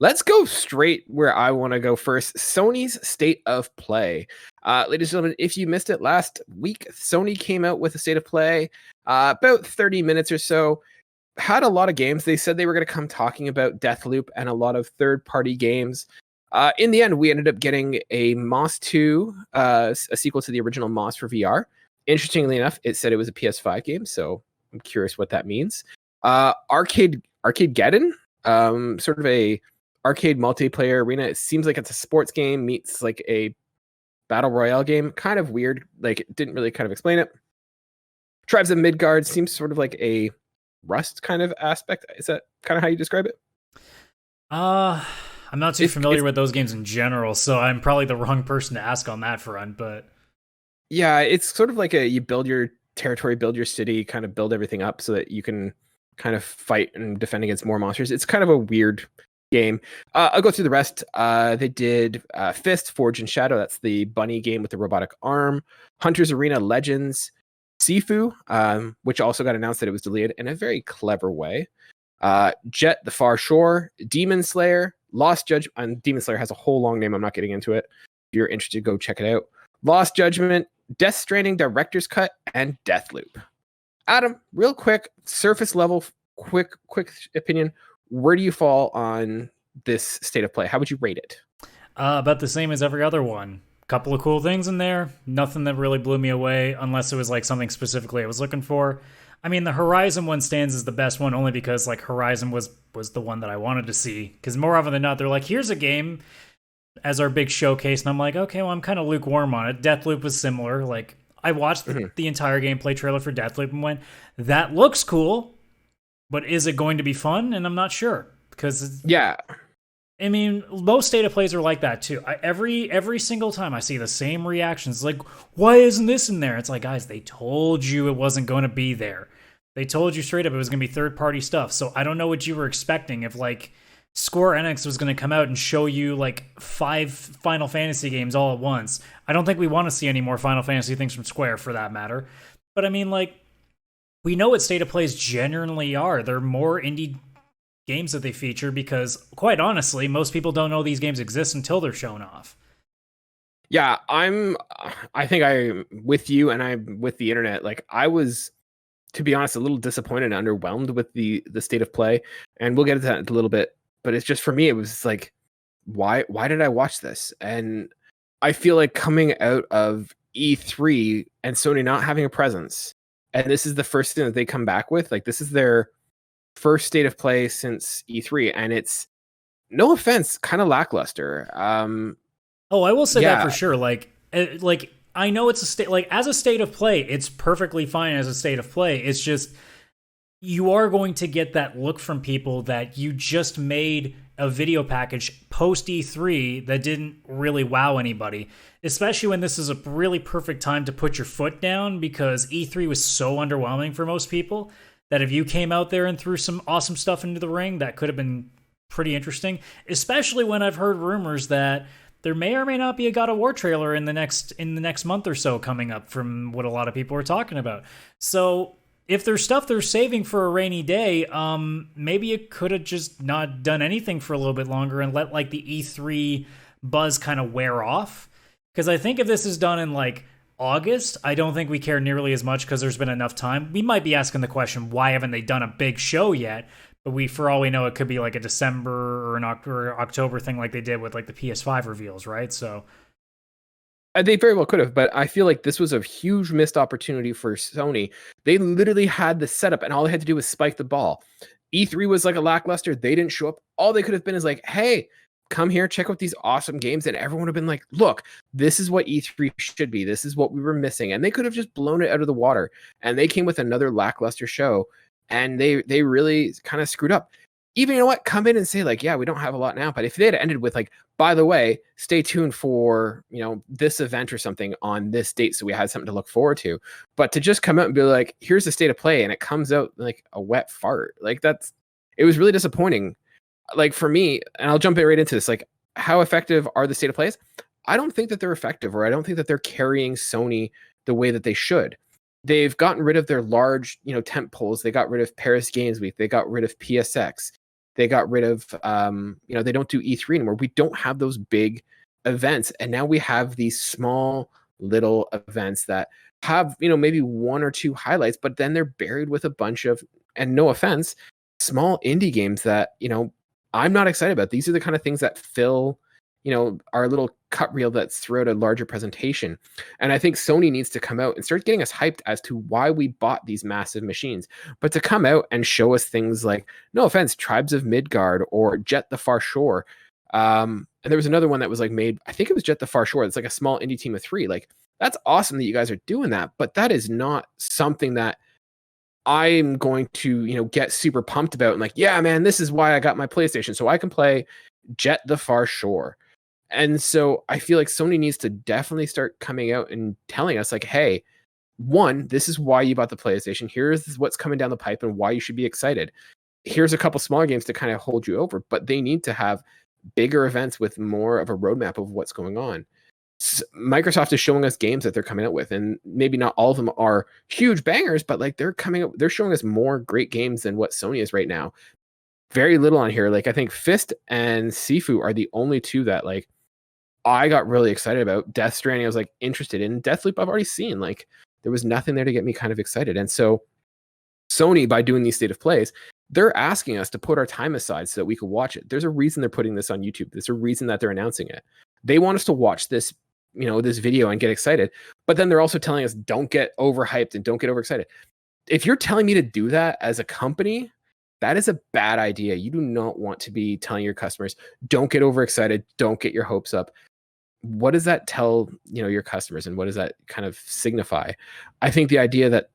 Let's go straight where I want to go first. Sony's State of Play. Ladies and gentlemen, if you missed it last week, Sony came out with a State of Play, about 30 minutes or so. Had a lot of games. They said they were going to come talking about Deathloop and a lot of third-party games. In the end, we ended up getting a Moss 2, a sequel to the original Moss for VR. Interestingly enough, it said it was a PS5 game, so I'm curious what that means. Arcadegeddon, sort of a arcade multiplayer arena. It seems like it's a sports game meets like a battle royale game. Kind of weird. Like, it didn't really kind of explain it. Tribes of Midgard seems sort of like a Rust kind of aspect. Is that kind of how you describe it? I'm not too familiar with those games in general, so I'm probably the wrong person to ask on that front, but yeah, it's sort of like you build your territory, build your city, kind of build everything up so that you can kind of fight and defend against more monsters. It's kind of a weird game. I'll go through the rest. They did Fist, Forge and Shadow. That's the bunny game with the robotic arm. Hunter's Arena Legends. Sifu, which also got announced that it was deleted in a very clever way. Jet, The Far Shore. Demon Slayer. Lost Judgment. And Demon Slayer has a whole long name. I'm not getting into it. If you're interested, go check it out. Lost Judgment. Death Stranding Director's Cut. And Deathloop. Adam, real quick, surface level, quick opinion. Where do you fall on this State of Play? How would you rate it? About the same as every other one. Couple of cool things in there. Nothing that really blew me away, unless it was like something specifically I was looking for. I mean, the Horizon one stands as the best one only because like Horizon was the one that I wanted to see. Because more often than not, they're like, here's a game as our big showcase, and I'm like, okay, well, I'm kind of lukewarm on it. Deathloop was similar. Like, I watched the entire gameplay trailer for Deathloop and went, that looks cool, but is it going to be fun? And I'm not sure. Because yeah, I mean, most State of Plays are like that too. Every single time I see the same reactions, like, why isn't this in there? It's like, guys, they told you it wasn't going to be there. They told you straight up it was going to be third-party stuff. So I don't know what you were expecting if, like, Square Enix was going to come out and show you, like, 5 Final Fantasy games all at once. I don't think we want to see any more Final Fantasy things from Square, for that matter. But, I mean, like, we know what State of Plays genuinely are. They're more indie games that they feature because, quite honestly, most people don't know these games exist until they're shown off. Yeah, I think I'm with you, and I'm with the internet. Like, I was, to be honest, a little disappointed and underwhelmed with the State of Play, and we'll get into that in a little bit. But it's just, for me, it was like, why did I watch this? And I feel like coming out of E3 and Sony not having a presence, and this is the first thing that they come back with, like, this is their first State of Play since E3, and it's, no offense, kind of lackluster. I will say that for sure. Like I know it's a state, like, as a State of Play, it's perfectly fine as a State of Play. It's just, you are going to get that look from people that you just made a video package post E3 that didn't really wow anybody, especially when this is a really perfect time to put your foot down, because E3 was so underwhelming for most people that if you came out there and threw some awesome stuff into the ring, that could have been pretty interesting, especially when I've heard rumors that there may or may not be a God of War trailer in the next month or so coming up, from what a lot of people are talking about. So if there's stuff they're saving for a rainy day, maybe it could have just not done anything for a little bit longer and let, like, the E3 buzz kind of wear off. Because I think if this is done in, like, August, I don't think we care nearly as much because there's been enough time. We might be asking the question, why haven't they done a big show yet? But for all we know, it could be like a December or an October thing, like they did with, like, the PS5 reveals, right? So they very well could have, but I feel like this was a huge missed opportunity for Sony. They literally had the setup, and all they had to do was spike the ball. E3 was like a lackluster. They didn't show up. All they could have been is like, hey, come here, check out these awesome games. And everyone would have been like, look, this is what E3 should be. This is what we were missing. And they could have just blown it out of the water. And they came with another lackluster show, and they really kind of screwed up. Even, you know what, come in and say, like, yeah, we don't have a lot now. But if they had ended with, like, by the way, stay tuned for, you know, this event or something on this date, so we had something to look forward to. But to just come out and be like, here's the State of Play, and it comes out like a wet fart. Like, it was really disappointing. Like, for me, and I'll jump right into this, like, how effective are the State of Plays? I don't think that they're effective, or I don't think that they're carrying Sony the way that they should. They've gotten rid of their large, you know, tent poles. They got rid of Paris Games Week. They got rid of PSX. They got rid of, they don't do E3 anymore. We don't have those big events. And now we have these small little events that have, maybe one or two highlights, but then they're buried with a bunch of, and no offense, small indie games that, I'm not excited about. These are the kind of things that fill, our little cut reel that's throughout a larger presentation. And I think Sony needs to come out and start getting us hyped as to why we bought these massive machines, but to come out and show us things like, no offense, Tribes of Midgard or Jet the Far Shore. And there was another one that was like made, I think it was Jet the Far Shore. It's like a small indie team of 3. Like, that's awesome that you guys are doing that, but that is not something that I'm going to, get super pumped about and like, yeah, man, this is why I got my PlayStation, so I can play Jet the Far Shore. And so I feel like Sony needs to definitely start coming out and telling us like, hey, one, this is why you bought the PlayStation. Here's what's coming down the pipe and why you should be excited. Here's a couple smaller games to kind of hold you over, but they need to have bigger events with more of a roadmap of what's going on. Microsoft is showing us games that they're coming out with, and maybe not all of them are huge bangers, but like they're showing us more great games than what Sony is right now. Very little on here. Like I think Fist and Sifu are the only two that like I got really excited about. Death Stranding I was like interested in. Deathloop I've already seen. Like there was nothing there to get me kind of excited. And so Sony, by doing these state of plays, they're asking us to put our time aside so that we could watch it. There's a reason they're putting this on YouTube. There's a reason that they're announcing it. They want us to watch this, this video and get excited. But then they're also telling us don't get overhyped and don't get overexcited. If you're telling me to do that as a company, that is a bad idea. You do not want to be telling your customers, don't get overexcited, don't get your hopes up. What does that tell, your customers, and what does that kind of signify? I think the idea that,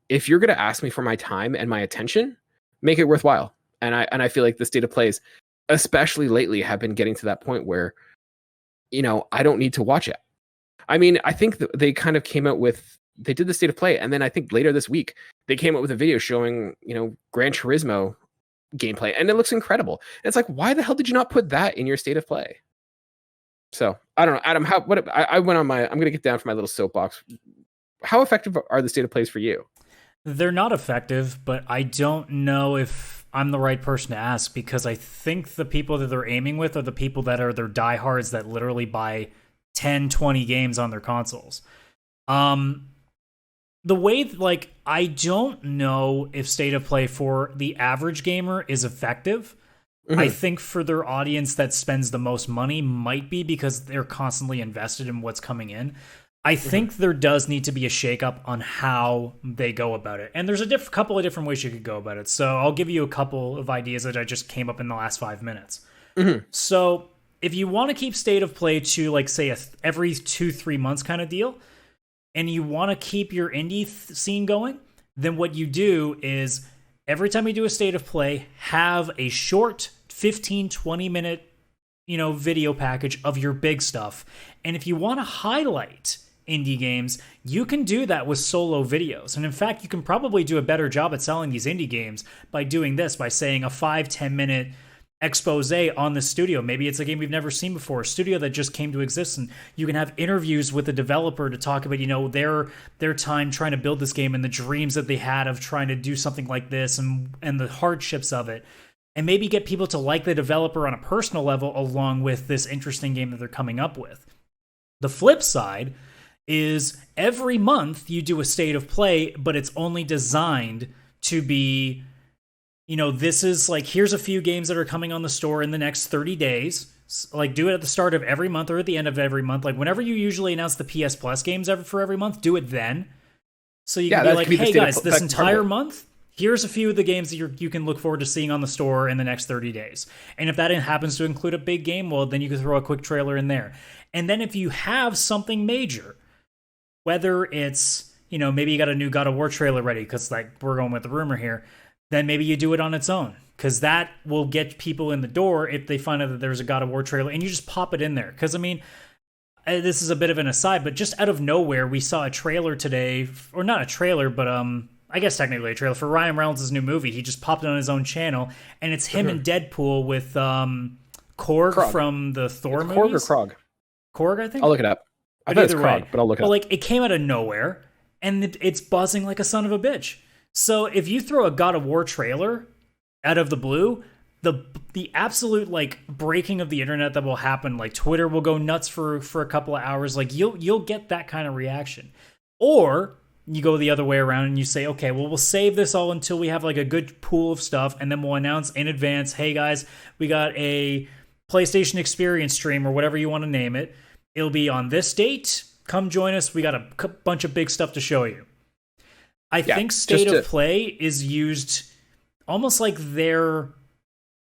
if you're going to ask me for my time and my attention, make it worthwhile. And I feel like the state of plays, especially lately, have been getting to that point where, I don't need to watch it. I mean, I think they kind of came out with, they did the state of play, and then I think later this week they came out with a video showing, Gran Turismo gameplay, and it looks incredible. And it's like, why the hell did you not put that in your state of play? So I don't know, Adam. I went on I'm gonna get down for my little soapbox. How effective are the state of plays for you? They're not effective, but I don't know if I'm the right person to ask, because I think the people that they're aiming with are the people that are their diehards that literally buy 10, 20 games on their consoles. The way, like, I don't know if state of play for the average gamer is effective. Mm-hmm. I think for their audience that spends the most money might be, because they're constantly invested in what's coming in. I think there does need to be a shakeup on how they go about it. And there's a couple of different ways you could go about it. So I'll give you a couple of ideas that I just came up in the last 5 minutes. Mm-hmm. So if you want to keep state of play to, like, say, every 2-3 months kind of deal, and you want to keep your indie scene going, then what you do is every time you do a state of play, have a short 15-20 minute video package of your big stuff. And if you want to highlight indie games, you can do that with solo videos. And in fact, you can probably do a better job at selling these indie games by doing this, by saying a 5-10 minute expose on the studio. Maybe it's a game we've never seen before, a studio that just came to exist, and you can have interviews with the developer to talk about their time trying to build this game and the dreams that they had of trying to do something like this, and the hardships of it, and maybe get people to like the developer on a personal level along with this interesting game that they're coming up with. The flip side is every month you do a state of play, but it's only designed to be, this is like, here's a few games that are coming on the store in the next 30 days. Like, do it at the start of every month or at the end of every month. Like, whenever you usually announce the PS Plus games for every month, do it then. So you can be like, hey guys, this entire month, here's a few of the games that you can look forward to seeing on the store in the next 30 days. And if that happens to include a big game, well, then you can throw a quick trailer in there. And then if you have something major, whether it's, maybe you got a new God of War trailer ready, because, like, we're going with the rumor here, then maybe you do it on its own, because that will get people in the door if they find out that there's a God of War trailer, and you just pop it in there. Because, I mean, this is a bit of an aside, but just out of nowhere, we saw a trailer today, or not a trailer, but I guess technically a trailer for Ryan Reynolds' new movie. He just popped it on his own channel, and it's him and Deadpool with Korg from the Thor movies. Korg or Krog? Korg, I think? I'll look it up. I thought it's Krog, but I'll look it up. But, like, it came out of nowhere, and it's buzzing like a son of a bitch. So if you throw a God of War trailer out of the blue, the absolute like breaking of the internet that will happen, like Twitter will go nuts for a couple of hours, like you'll get that kind of reaction. Or you go the other way around and you say, okay, well, we'll save this all until we have like a good pool of stuff, and then we'll announce in advance, hey guys, we got a PlayStation Experience stream or whatever you want to name it. It'll be on this date. Come join us. We got a bunch of big stuff to show you. I think State of Play is used almost like their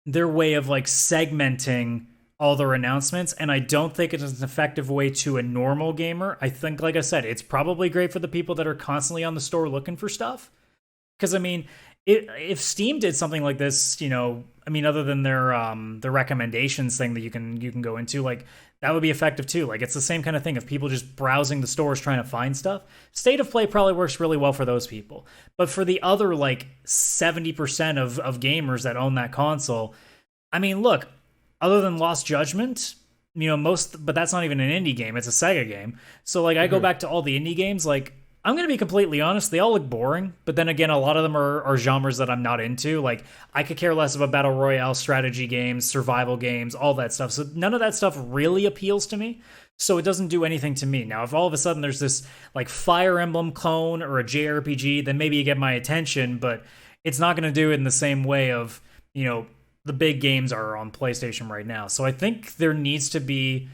way of like segmenting all their announcements, and I don't think it is an effective way to a normal gamer. I think, like I said, it's probably great for the people that are constantly on the store looking for stuff. Because, I mean, if Steam did something like this, other than their recommendations thing that you can go into, like, that would be effective too. Like, it's the same kind of thing of people just browsing the stores trying to find stuff. State of Play probably works really well for those people. But for the other, like, 70% of gamers that own that console, I mean, look, other than Lost Judgment, but that's not even an indie game. It's a Sega game. So, like, I go back to all the indie games, like, I'm going to be completely honest, they all look boring, but then again, a lot of them are genres that I'm not into. Like, I could care less about Battle Royale, strategy games, survival games, all that stuff. So none of that stuff really appeals to me, so it doesn't do anything to me. Now, if all of a sudden there's this, like, Fire Emblem clone or a JRPG, then maybe you get my attention, but it's not going to do it in the same way of, the big games are on PlayStation right now. So I think there needs to be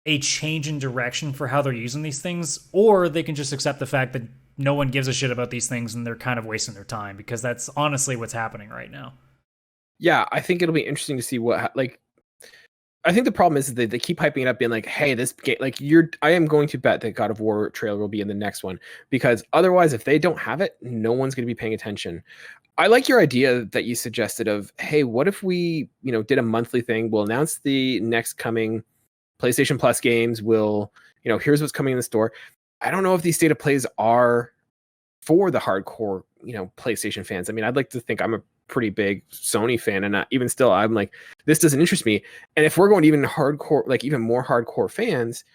a change in direction for how they're using these things, or they can just accept the fact that no one gives a shit about these things and they're kind of wasting their time, because that's honestly what's happening right now. Yeah, I think it'll be interesting to see I think the problem is that they keep hyping it up, being like, hey, this game, like, I am going to bet that God of War trailer will be in the next one, because otherwise, if they don't have it, no one's going to be paying attention. I like your idea that you suggested of, hey, what if we, did a monthly thing? We'll announce the next coming PlayStation Plus games. Will, here's what's coming in the store. I don't know if these State of Plays are for the hardcore, PlayStation fans. I mean, I'd like to think I'm a pretty big Sony fan, and even still, I'm like, this doesn't interest me. And if we're going even hardcore, like even more hardcore fans,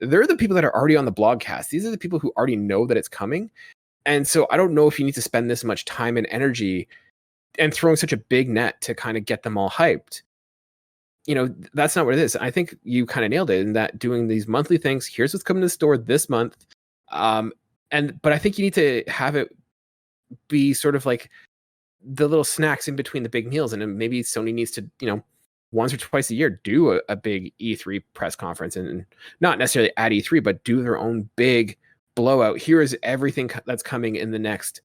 they're the people that are already on the blogcast. These are the people who already know that it's coming. And so I don't know if you need to spend this much time and energy and throwing such a big net to kind of get them all hyped. That's not what it is. I think you kind of nailed it in that doing these monthly things. Here's what's coming to the store this month. But I think you need to have it be sort of like the little snacks in between the big meals. And then maybe Sony needs to, once or twice a year, do a big E3 press conference, and not necessarily at E3, but do their own big blowout. Here is everything that's coming in the next,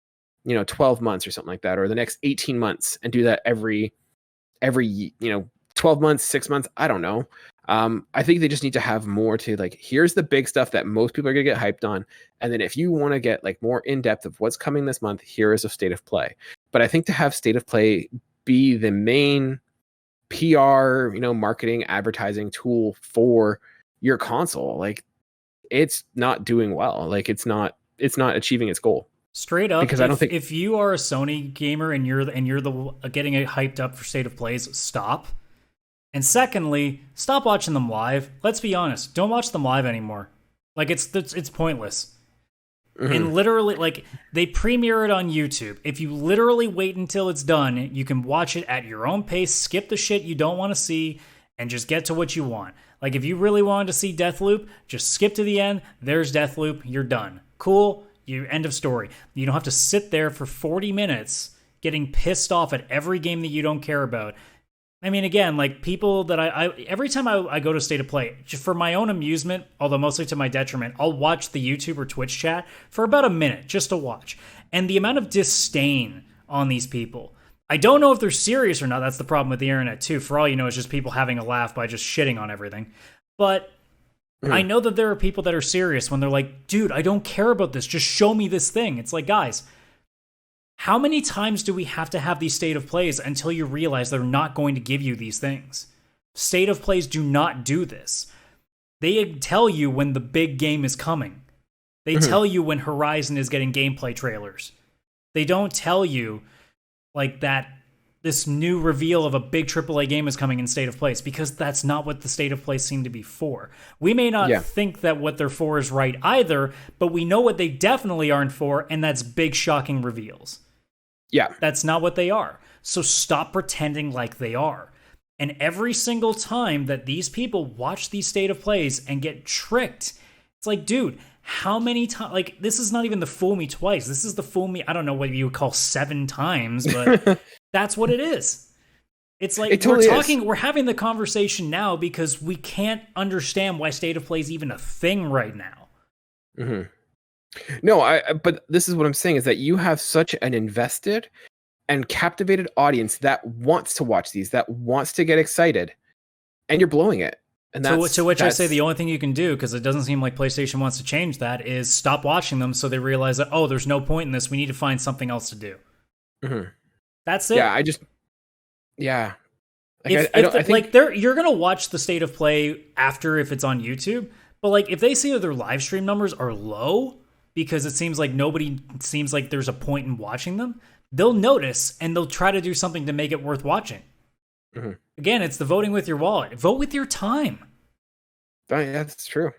12 months or something like that, or the next 18 months, and do that every 12 months, 6 months. I don't know. I think they just need to have more to, like, here's the big stuff that most people are going to get hyped on. And then if you want to get like more in depth of what's coming this month, here is a State of Play. But I think to have State of Play be the main PR, marketing, advertising tool for your console, like, it's not doing well. Like, it's not achieving its goal. Straight up, because I don't think if you are a Sony gamer and you're the getting it hyped up for State of Plays, stop. And secondly, stop watching them live. Let's be honest, don't watch them live anymore. Like, it's pointless. Mm-hmm. And literally, like, they premiere it on YouTube. If you literally wait until it's done, you can watch it at your own pace, skip the shit you don't want to see, and just get to what you want. Like, if you really wanted to see Deathloop, just skip to the end. There's Deathloop. You're done. Cool. You end of story. You don't have to sit there for 40 minutes getting pissed off at every game that you don't care about. I mean, again, like, people that I every time I go to State of Play, just for my own amusement, although mostly to my detriment, I'll watch the YouTube or Twitch chat for about a minute just to watch. And the amount of disdain on these people, I don't know if they're serious or not. That's the problem with the internet too. For all you know, it's just people having a laugh by just shitting on everything. But I know that there are people that are serious when they're like, dude, I don't care about this. Just show me this thing. It's like, guys, how many times do we have to have these State of Plays until you realize they're not going to give you these things? State of Plays do not do this. They tell you when the big game is coming. They tell you when Horizon is getting gameplay trailers. They don't tell you, like, that this new reveal of a big AAA game is coming in State of Plays, because that's not what the State of Plays seem to be for. We may not think that what they're for is right either, but we know what they definitely aren't for, and that's big, shocking reveals. Yeah. That's not what they are. So stop pretending like they are. And every single time that these people watch these state of plays and get tricked, it's like, dude, how many times? Like, this is not even the fool me twice. This is the fool me, I don't know what you would call 7 times, but that's what it is. It's like, we're having the conversation now because we can't understand why state of play is even a thing right now. Mm-hmm. No, but this is what I'm saying is that you have such an invested and captivated audience that wants to watch these, that wants to get excited, and you're blowing it. And to which I say the only thing you can do, because it doesn't seem like PlayStation wants to change that, is stop watching them so they realize that, oh, there's no point in this. We need to find something else to do. Mm-hmm. That's it. Yeah, you're gonna watch the state of play after if it's on YouTube, but like if they see that their live stream numbers are low because it seems like there's a point in watching them, they'll notice and they'll try to do something to make it worth watching. Mm-hmm. Again, it's the voting with your wallet. Vote with your time. That's true.